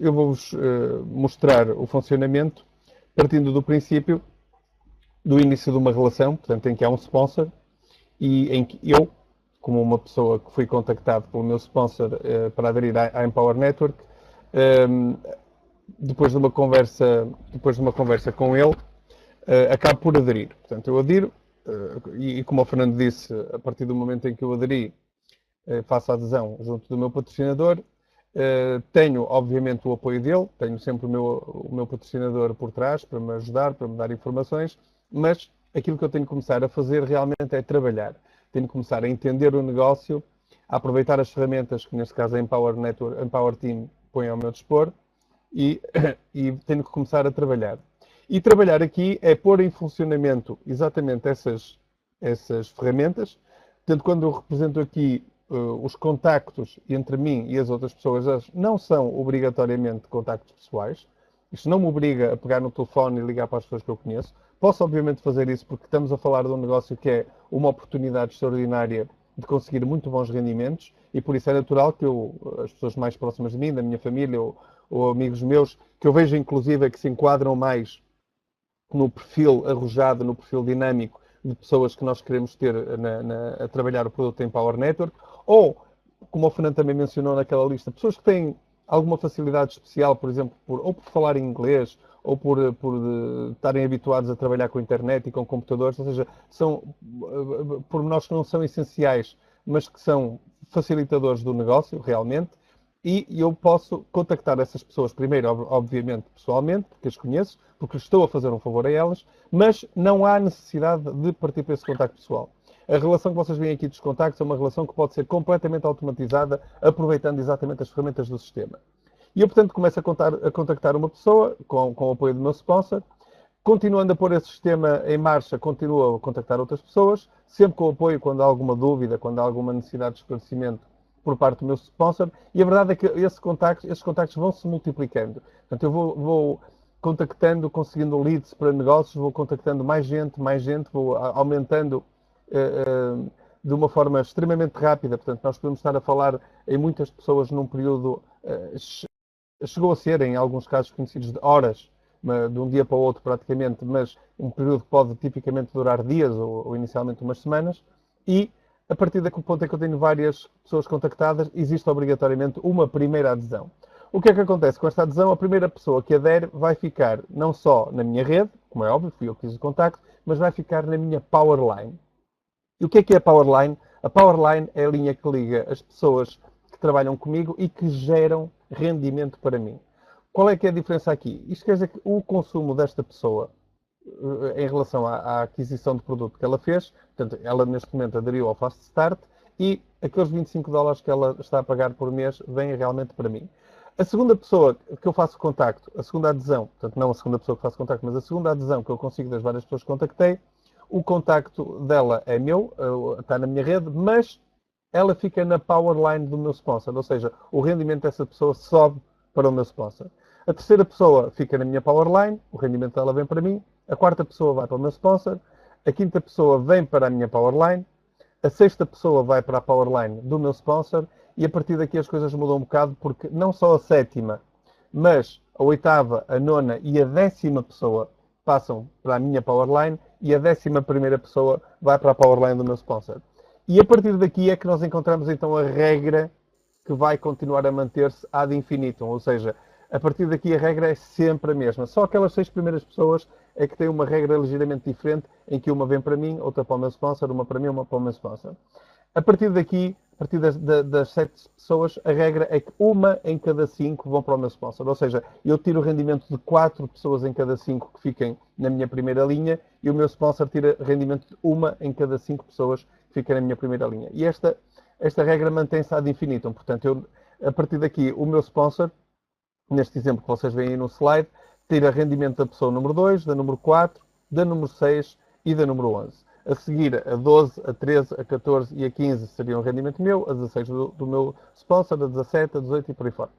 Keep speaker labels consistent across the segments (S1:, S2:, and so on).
S1: eu vou-vos mostrar o funcionamento partindo do princípio do início de uma relação, portanto, em que há um sponsor e em que eu, como uma pessoa que fui contactado pelo meu sponsor para aderir à Empower Network, depois de uma conversa com ele, acabo por aderir. Portanto, eu adiro, e como o Fernando disse, a partir do momento em que eu aderi, faço a adesão junto do meu patrocinador. Tenho, obviamente, o apoio dele, tenho sempre o meu patrocinador por trás para me ajudar, para me dar informações, mas aquilo que eu tenho que começar a fazer realmente é trabalhar. Tenho que começar a entender o negócio, a aproveitar as ferramentas que, neste caso, a Empower Network, Empower Team põe ao meu dispor e, e tenho que começar a trabalhar. E trabalhar aqui é pôr em funcionamento exatamente essas ferramentas. Portanto, quando eu represento aqui os contactos entre mim e as outras pessoas não são obrigatoriamente contactos pessoais. Isto não me obriga a pegar no telefone e ligar para as pessoas que eu conheço. Posso, obviamente, fazer isso porque estamos a falar de um negócio que é uma oportunidade extraordinária de conseguir muito bons rendimentos e por isso é natural que as pessoas mais próximas de mim, da minha família ou amigos meus, que eu vejo inclusive que se enquadram mais no perfil arrojado, no perfil dinâmico de pessoas que nós queremos ter a trabalhar o produto em Empower Network, ou, como o Fernando também mencionou naquela lista, pessoas que têm alguma facilidade especial, por exemplo, ou por falar inglês, ou por estarem habituados a trabalhar com a internet e com computadores, ou seja, são pormenores que não são essenciais, mas que são facilitadores do negócio, realmente, e eu posso contactar essas pessoas primeiro, obviamente, pessoalmente, porque as conheço, porque estou a fazer um favor a elas, mas não há necessidade de partir para esse contacto pessoal. A relação que vocês veem aqui dos contactos é uma relação que pode ser completamente automatizada, aproveitando exatamente as ferramentas do sistema. E eu, portanto, começo a contactar uma pessoa, com o apoio do meu sponsor, continuando a pôr esse sistema em marcha, continuo a contactar outras pessoas, sempre com o apoio quando há alguma dúvida, quando há alguma necessidade de esclarecimento por parte do meu sponsor, e a verdade é que esses contactos vão se multiplicando. Portanto, eu vou contactando, conseguindo leads para negócios, vou contactando mais gente, vou aumentando de uma forma extremamente rápida. Portanto, nós podemos estar a falar em muitas pessoas num período, chegou a ser, em alguns casos conhecidos, de horas, de um dia para o outro praticamente, mas um período que pode tipicamente durar dias ou inicialmente umas semanas, e a partir daquele ponto em que eu tenho várias pessoas contactadas, existe obrigatoriamente uma primeira adesão. O que é que acontece com esta adesão? A primeira pessoa que adere vai ficar não só na minha rede, como é óbvio, fui eu que fiz o contacto, mas vai ficar na minha Powerline. E o que é a Powerline? A Powerline é a linha que liga as pessoas que trabalham comigo e que geram rendimento para mim. Qual é que é a diferença aqui? Isto quer dizer que o consumo desta pessoa em relação à aquisição de produto que ela fez, portanto, ela neste momento aderiu ao Fast Start e aqueles $25 que ela está a pagar por mês vêm realmente para mim. A segunda pessoa que eu faço contacto, a segunda adesão, portanto não a segunda pessoa que faço contacto, mas a segunda adesão que eu consigo das várias pessoas que contactei, o contacto dela é meu, está na minha rede, mas ela fica na Powerline do meu sponsor, ou seja, o rendimento dessa pessoa sobe para o meu sponsor. A terceira pessoa fica na minha Powerline, o rendimento dela vem para mim. A quarta pessoa vai para o meu sponsor. A quinta pessoa vem para a minha Powerline. A sexta pessoa vai para a Powerline do meu sponsor. E a partir daqui as coisas mudam um bocado, porque não só a sétima, mas a oitava, a nona e a 10ª pessoa passam para a minha Powerline e a 11ª pessoa vai para a Powerline do meu sponsor. E a partir daqui é que nós encontramos então a regra que vai continuar a manter-se ad infinitum, ou seja, a partir daqui a regra é sempre a mesma. Só aquelas 6 primeiras pessoas é que têm uma regra ligeiramente diferente, em que uma vem para mim, outra para o meu sponsor, uma para mim, uma para o meu sponsor. A partir daqui, a partir das 7 pessoas, a regra é que uma em cada 5 vão para o meu sponsor. Ou seja, eu tiro o rendimento de 4 pessoas em cada 5 que fiquem na minha primeira linha e o meu sponsor tira rendimento de uma em cada 5 pessoas que fiquem na minha primeira linha. E esta regra mantém-se ad infinitum. Portanto, a partir daqui, o meu sponsor, neste exemplo que vocês veem aí no slide, tira rendimento da pessoa número 2, da número 4, da número 6 e da número 11. A seguir, a 12, a 13, a 14 e a 15 seriam rendimento meu, a 16 do meu sponsor, a 17, a 18 e por aí fora.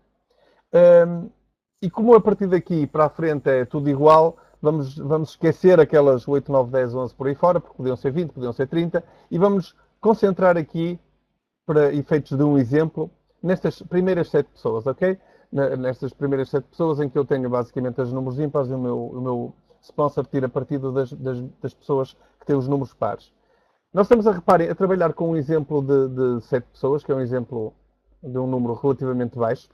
S1: E como a partir daqui para a frente é tudo igual, vamos esquecer aquelas 8, 9, 10, 11 por aí fora, porque podiam ser 20, podiam ser 30, e vamos concentrar aqui, para efeitos de um exemplo, nestas primeiras 7 pessoas, ok? nestas primeiras 7 pessoas, em que eu tenho basicamente os números ímpares e o meu sponsor tira partido das pessoas que têm os números pares. Nós estamos a trabalhar com um exemplo de 7 pessoas, que é um exemplo de um número relativamente baixo.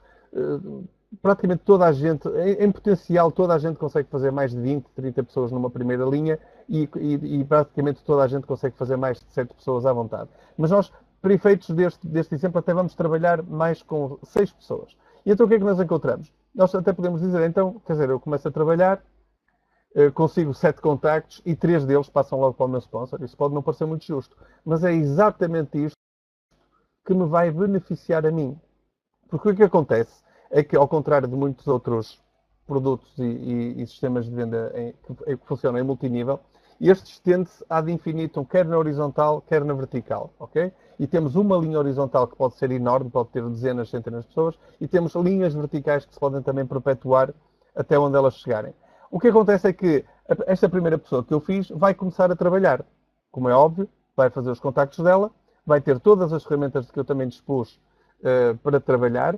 S1: Praticamente toda a gente, em potencial, toda a gente consegue fazer mais de 20, 30 pessoas numa primeira linha e praticamente toda a gente consegue fazer mais de 7 pessoas à vontade. Mas nós, para efeitos deste exemplo, até vamos trabalhar mais com 6 pessoas. E então o que é que nós encontramos? Nós até podemos dizer, então, quer dizer, eu começo a trabalhar, consigo 7 contactos e 3 deles passam logo para o meu sponsor. Isso pode não parecer muito justo, mas é exatamente isto que me vai beneficiar a mim. Porque o que acontece é que, ao contrário de muitos outros produtos e sistemas de venda que funcionam em multinível, este estende-se ad infinitum, quer na horizontal, quer na vertical, ok? E temos uma linha horizontal que pode ser enorme, pode ter dezenas, centenas de pessoas, e temos linhas verticais que se podem também perpetuar até onde elas chegarem. O que acontece é que esta primeira pessoa que eu fiz vai começar a trabalhar. Como é óbvio, vai fazer os contactos dela, vai ter todas as ferramentas que eu também dispus para trabalhar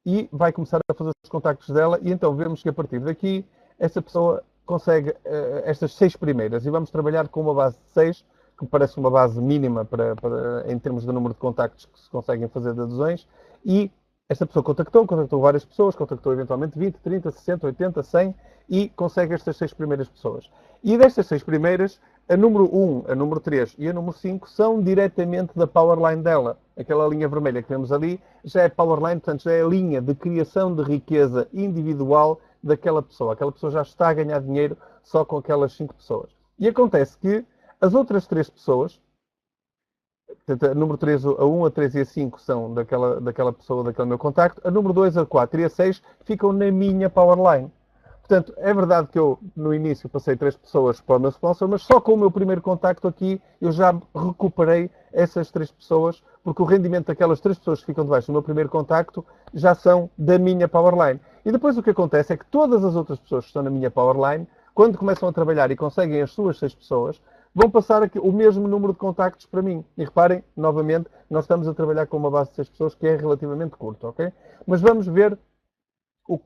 S1: e vai começar a fazer os contactos dela e então vemos que a partir daqui essa pessoa consegue estas 6 primeiras e vamos trabalhar com uma base de 6, que parece uma base mínima em termos de número de contactos que se conseguem fazer de adesões e esta pessoa contactou várias pessoas, contactou eventualmente 20, 30, 60, 80, 100 e consegue estas 6 primeiras pessoas. E destas 6 primeiras, a número 1, a número 3 e a número 5 são diretamente da powerline dela. Aquela linha vermelha que vemos ali já é powerline, portanto já é a linha de criação de riqueza individual daquela pessoa. Aquela pessoa já está a ganhar dinheiro só com aquelas 5 pessoas. E acontece que as outras 3 pessoas, portanto, a número 3, a 1, a 3 e a 5 são daquela pessoa, daquele meu contacto. A número 2, a 4 e a 6 ficam na minha powerline. Portanto, é verdade que eu, no início, passei 3 pessoas para o meu sponsor, mas só com o meu primeiro contacto aqui, eu já recuperei essas 3 pessoas, porque o rendimento daquelas 3 pessoas que ficam debaixo do meu primeiro contacto já são da minha powerline. E depois o que acontece é que todas as outras pessoas que estão na minha powerline, quando começam a trabalhar e conseguem as suas 6 pessoas, vão passar aqui o mesmo número de contactos para mim. E reparem, novamente, nós estamos a trabalhar com uma base de 6 pessoas que é relativamente curta, ok? Mas vamos ver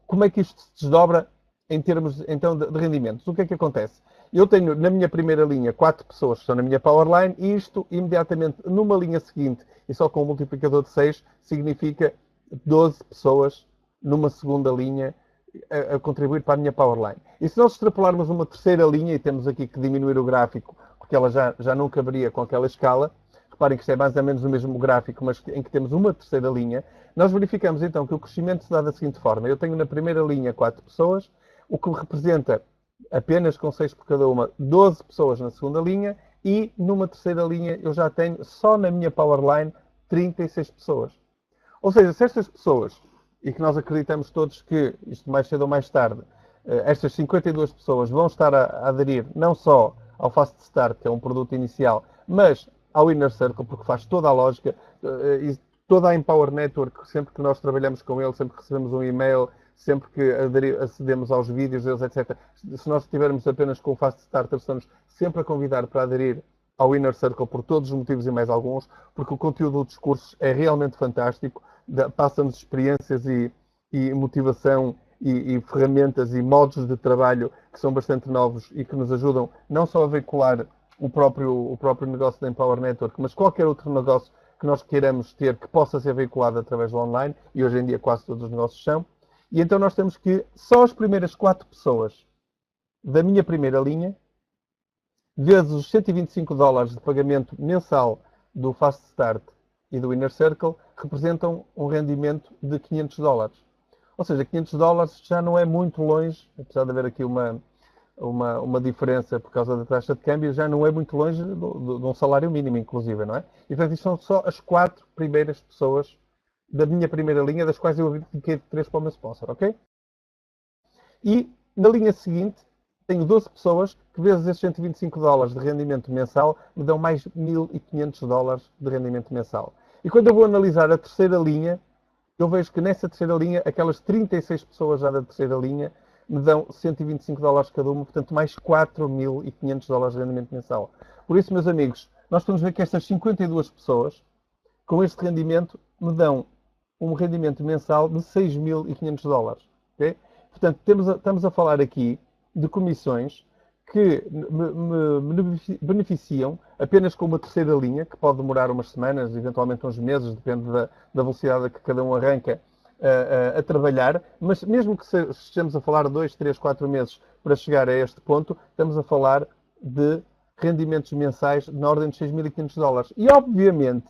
S1: como é que isto se desdobra em termos então de rendimentos. O que é que acontece? Eu tenho na minha primeira linha 4 pessoas que estão na minha powerline e isto imediatamente numa linha seguinte e só com um multiplicador de 6 significa 12 pessoas numa segunda linha a contribuir para a minha powerline. E se nós extrapolarmos uma terceira linha e temos aqui que diminuir o gráfico porque ela já não caberia com aquela escala, reparem que isto é mais ou menos o mesmo gráfico, mas em que temos uma terceira linha, nós verificamos então que o crescimento se dá da seguinte forma. Eu tenho na primeira linha 4 pessoas, o que representa apenas com 6 por cada uma, 12 pessoas na segunda linha e numa terceira linha eu já tenho só na minha powerline 36 pessoas. Ou seja, se estas pessoas, e que nós acreditamos todos que isto mais cedo ou mais tarde, estas 52 pessoas vão estar a aderir não só ao Fast Start, que é um produto inicial, mas ao Inner Circle, porque faz toda a lógica, e toda a Empower Network, sempre que nós trabalhamos com ele, sempre que recebemos um e-mail, sempre que acedemos aos vídeos deles, etc. Se nós estivermos apenas com o Fast Starter, estamos sempre a convidar para aderir ao Inner Circle por todos os motivos e mais alguns, porque o conteúdo dos cursos é realmente fantástico, passa-nos experiências e motivação e ferramentas e modos de trabalho que são bastante novos e que nos ajudam não só a veicular o próprio negócio da Empower Network, mas qualquer outro negócio que nós queiramos ter que possa ser veiculado através do online, e hoje em dia quase todos os negócios são. E então nós temos que só as primeiras 4 pessoas da minha primeira linha, vezes os $125 de pagamento mensal do Fast Start e do Inner Circle, representam um rendimento de $500. Ou seja, $500 já não é muito longe, apesar de haver aqui uma diferença por causa da taxa de câmbio, já não é muito longe de um salário mínimo, inclusive, não é? E portanto, isto são só as 4 primeiras pessoas da minha primeira linha, das quais eu fiquei de 3 para o meu sponsor, ok? E na linha seguinte, tenho 12 pessoas que, vezes esses $125 de rendimento mensal, me dão mais $1.500 de rendimento mensal. E quando eu vou analisar a terceira linha, eu vejo que nessa terceira linha, aquelas 36 pessoas já da terceira linha, me dão $125 cada uma, portanto mais $4.500 de rendimento mensal. Por isso, meus amigos, nós podemos ver que estas 52 pessoas, com este rendimento, me dão um rendimento mensal de 6.500 dólares. Okay? Portanto, estamos a falar aqui de comissões que me beneficiam apenas com uma terceira linha, que pode demorar umas semanas, eventualmente uns meses, depende da velocidade a que cada um arranca a trabalhar, mas mesmo que estejamos a falar 2, 3, 4 meses para chegar a este ponto, estamos a falar de rendimentos mensais na ordem de 6.500 dólares. E, obviamente,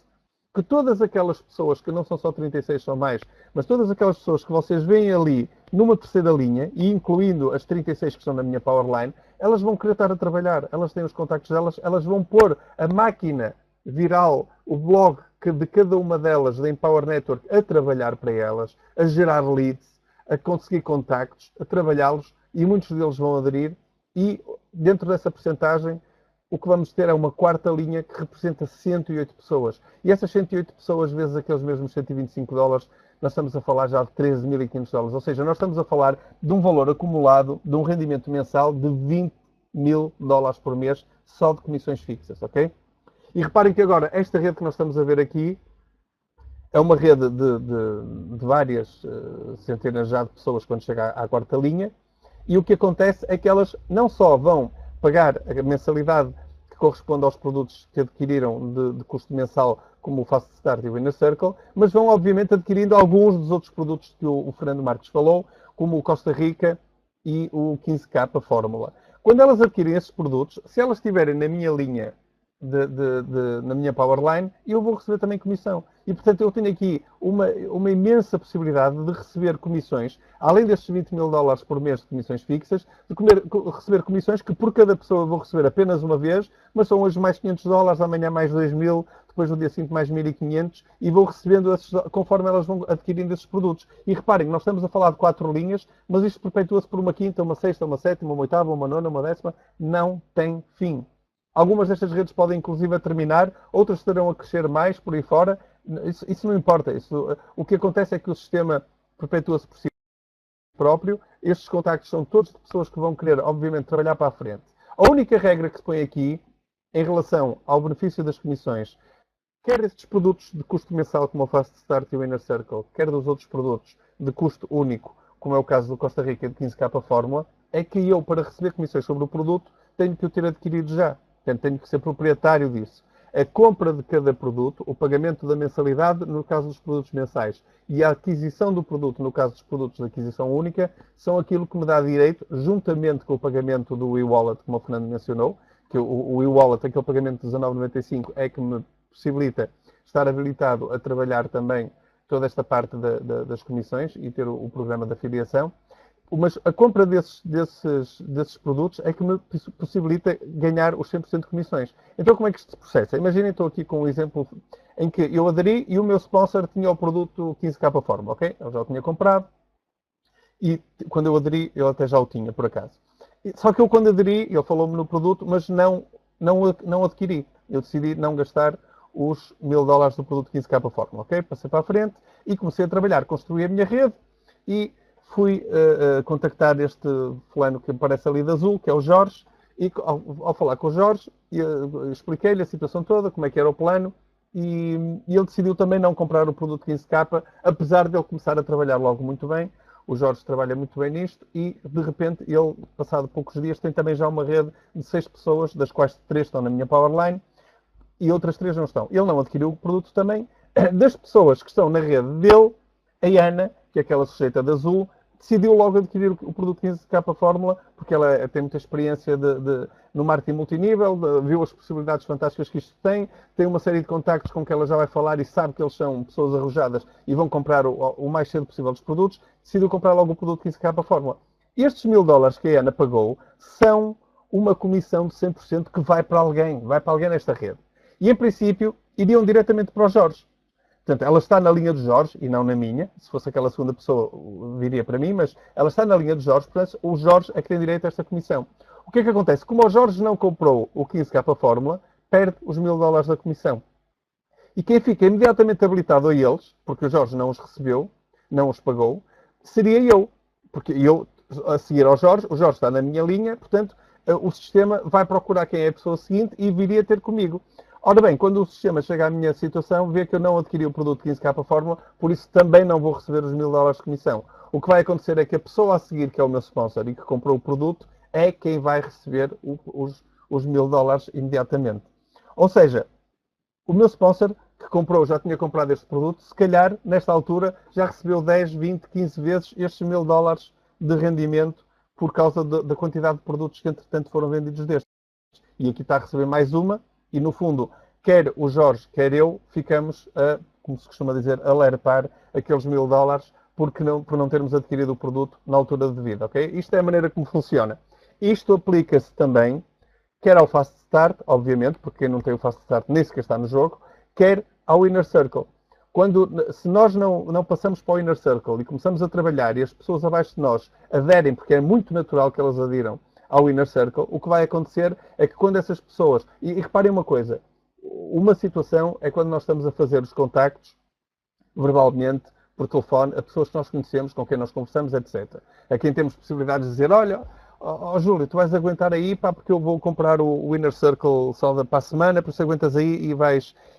S1: que todas aquelas pessoas, que não são só 36, são mais, mas todas aquelas pessoas que vocês veem ali numa terceira linha, e incluindo as 36 que estão na minha Powerline, elas vão querer estar a trabalhar, elas têm os contactos delas, elas vão pôr a máquina viral, o blog de cada uma delas da Empower Network a trabalhar para elas, a gerar leads, a conseguir contactos, a trabalhá-los, e muitos deles vão aderir, e dentro dessa percentagem o que vamos ter é uma quarta linha que representa 108 pessoas. E essas 108 pessoas, vezes aqueles mesmos 125 dólares, nós estamos a falar já de 13.500 dólares. Ou seja, nós estamos a falar de um valor acumulado, de um rendimento mensal de 20.000 dólares por mês, só de comissões fixas, ok? E reparem que agora, esta rede que nós estamos a ver aqui, é uma rede de várias centenas já de pessoas quando chega à quarta linha. E o que acontece é que elas não só vão pagar a mensalidade que corresponde aos produtos que adquiriram de custo mensal, como o Fast Start e o Inner Circle, mas vão, obviamente, adquirindo alguns dos outros produtos que o Fernando Marques falou, como o Costa Rica e o 15K Fórmula. Quando elas adquirem esses produtos, se elas estiverem na minha linha, na minha Powerline, eu vou receber também comissão. E, portanto, eu tenho aqui uma imensa possibilidade de receber comissões, além destes 20.000 dólares por mês de comissões fixas, de receber comissões que por cada pessoa eu vou receber apenas uma vez, mas são hoje mais 500 dólares, amanhã mais 2.000, depois no dia seguinte mais 1.500, e vou recebendo esses, conforme elas vão adquirindo esses produtos. E reparem, nós estamos a falar de 4 linhas, mas isto perpetua-se por uma quinta, uma sexta, uma sétima, uma oitava, uma nona, uma décima, não tem fim. Algumas destas redes podem, inclusive, terminar, outras estarão a crescer mais por aí fora. Isso não importa. O que acontece é que o sistema perpetua-se por si próprio. Estes contactos são todos de pessoas que vão querer, obviamente, trabalhar para a frente. A única regra que se põe aqui, em relação ao benefício das comissões, quer destes produtos de custo mensal, como o Fast Start e o Inner Circle, quer dos outros produtos de custo único, como é o caso do Costa Rica e do 15K Fórmula, é que eu, para receber comissões sobre o produto, tenho que o ter adquirido já. Portanto, tenho que ser proprietário disso. A compra de cada produto, o pagamento da mensalidade, no caso dos produtos mensais, e a aquisição do produto, no caso dos produtos de aquisição única, são aquilo que me dá direito, juntamente com o pagamento do e-wallet, como o Fernando mencionou, que o e-wallet, aquele pagamento de 19,95, é que me possibilita estar habilitado a trabalhar também toda esta parte das comissões e ter o programa de afiliação. Mas a compra desses produtos é que me possibilita ganhar os 100% de comissões. Então, como é que isto se processa? Imaginem, estou aqui com um exemplo em que eu aderi e o meu sponsor tinha o produto 15K Fórmula, ok? Eu já o tinha comprado e quando eu aderi, eu até já o tinha, por acaso. Só que eu, quando aderi, ele falou-me no produto, mas não adquiri. Eu decidi não gastar os 1.000 dólares do produto 15K Fórmula, ok? Passei para a frente e comecei a trabalhar, construí a minha rede e fui contactar este fulano que aparece ali de azul, que é o Jorge, e ao falar com o Jorge, expliquei-lhe a situação toda, como é que era o plano, e ele decidiu também não comprar o produto 15K, apesar de ele começar a trabalhar logo muito bem. O Jorge trabalha muito bem nisto e, de repente, ele, passado poucos dias, tem também já uma rede de 6 pessoas, das quais 3 estão na minha Powerline e outras 3 não estão. Ele não adquiriu o produto também. Das pessoas que estão na rede dele, a Ana, que é aquela sujeita de azul, decidiu logo adquirir o produto 15K Fórmula, porque ela tem muita experiência no marketing multinível, viu as possibilidades fantásticas que isto tem uma série de contactos com que ela já vai falar e sabe que eles são pessoas arrojadas e vão comprar o mais cedo possível dos produtos, decidiu comprar logo o produto 15K Fórmula. Estes 1.000 dólares que a Ana pagou são uma comissão de 100% que vai para alguém nesta rede. E, em princípio, iriam diretamente para o Jorge. Portanto, ela está na linha do Jorge e não na minha. Se fosse aquela segunda pessoa, viria para mim, mas ela está na linha do Jorge, portanto, o Jorge é que tem direito a esta comissão. O que é que acontece? Como o Jorge não comprou o 15K Fórmula, perde os 1.000 dólares da comissão. E quem fica imediatamente habilitado a eles, porque o Jorge não os recebeu, não os pagou, seria eu. Porque eu, a seguir ao Jorge, o Jorge está na minha linha, portanto, o sistema vai procurar quem é a pessoa seguinte e viria ter comigo. Ora bem, quando o sistema chega à minha situação, vê que eu não adquiri o produto 15K Fórmula, por isso também não vou receber os $1000 de comissão. O que vai acontecer é que a pessoa a seguir, que é o meu sponsor e que comprou o produto, é quem vai receber os $1000 imediatamente. Ou seja, o meu sponsor que comprou, já tinha comprado este produto, se calhar, nesta altura, já recebeu 10, 20, 15 vezes estes $1000 de rendimento por causa da quantidade de produtos que, entretanto, foram vendidos destes. E aqui está a receber mais uma, e no fundo, quer o Jorge, quer eu, ficamos a, como se costuma dizer, a lerpar aqueles $1000 por não termos adquirido o produto na altura devida, ok? Isto é a maneira como funciona. Isto aplica-se também, quer ao Fast Start, obviamente, porque quem não tem o Fast Start nem sequer está no jogo, quer ao Inner Circle. Se nós não passamos para o Inner Circle e começamos a trabalhar e as pessoas abaixo de nós aderem, porque é muito natural que elas adiram ao Inner Circle, o que vai acontecer é que quando essas pessoas... E reparem uma coisa, uma situação é quando nós estamos a fazer os contactos verbalmente, por telefone, a pessoas que nós conhecemos, com quem nós conversamos, etc. A quem temos possibilidades de dizer, olha, Júlio, tu vais aguentar aí, pá, porque eu vou comprar o Inner Circle só para a semana, por isso aguentas aí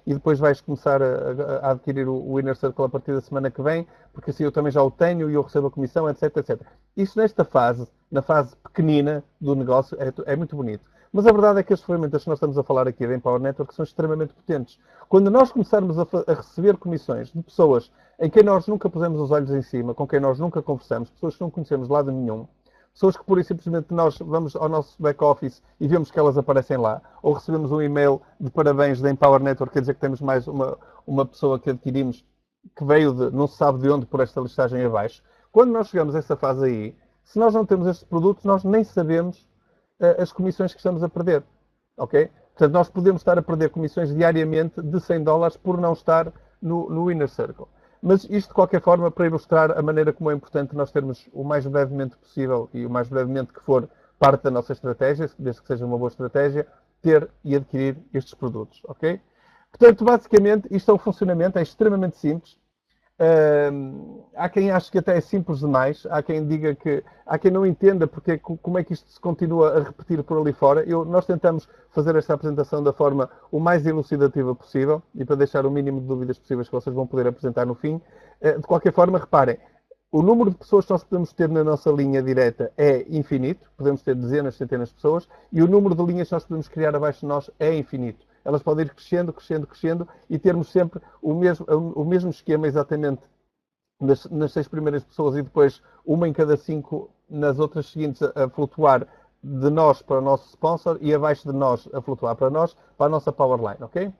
S1: e depois vais começar a adquirir o Inner Circle a partir da semana que vem, porque assim eu também já o tenho e eu recebo a comissão, etc, etc. Isso nesta fase, na fase pequenina do negócio, é muito bonito. Mas a verdade é que as ferramentas que nós estamos a falar aqui da Empower Network são extremamente potentes. Quando nós começarmos a receber comissões de pessoas em quem nós nunca pusemos os olhos em cima, com quem nós nunca conversamos, pessoas que não conhecemos de lado nenhum, pessoas que pura e simplesmente nós vamos ao nosso back-office e vemos que elas aparecem lá, ou recebemos um e-mail de parabéns da Empower Network, quer dizer que temos mais uma pessoa que adquirimos, que veio de não se sabe de onde por esta listagem abaixo. Quando nós chegamos a essa fase aí, se nós não temos estes produtos, nós nem sabemos as comissões que estamos a perder. Ok? Portanto, nós podemos estar a perder comissões diariamente de $100 por não estar no Inner Circle. Mas isto, de qualquer forma, para ilustrar a maneira como é importante nós termos o mais brevemente possível e o mais brevemente que for parte da nossa estratégia, desde que seja uma boa estratégia, ter e adquirir estes produtos. Ok? Portanto, basicamente, isto é o funcionamento, é extremamente simples. Há quem ache que até é simples demais, há quem diga que há quem não entenda porque, como é que isto se continua a repetir por ali fora. Nós tentamos fazer esta apresentação da forma o mais elucidativa possível e para deixar o mínimo de dúvidas possíveis que vocês vão poder apresentar no fim. De qualquer forma, reparem, o número de pessoas que nós podemos ter na nossa linha direta é infinito, podemos ter dezenas, centenas de pessoas, e o número de linhas que nós podemos criar abaixo de nós é infinito. Elas podem ir crescendo, crescendo, crescendo e termos sempre o mesmo esquema exatamente nas 6 primeiras pessoas e depois uma em cada 5 nas outras seguintes a flutuar de nós para o nosso sponsor e abaixo de nós a flutuar para nós, para a nossa Powerline, ok?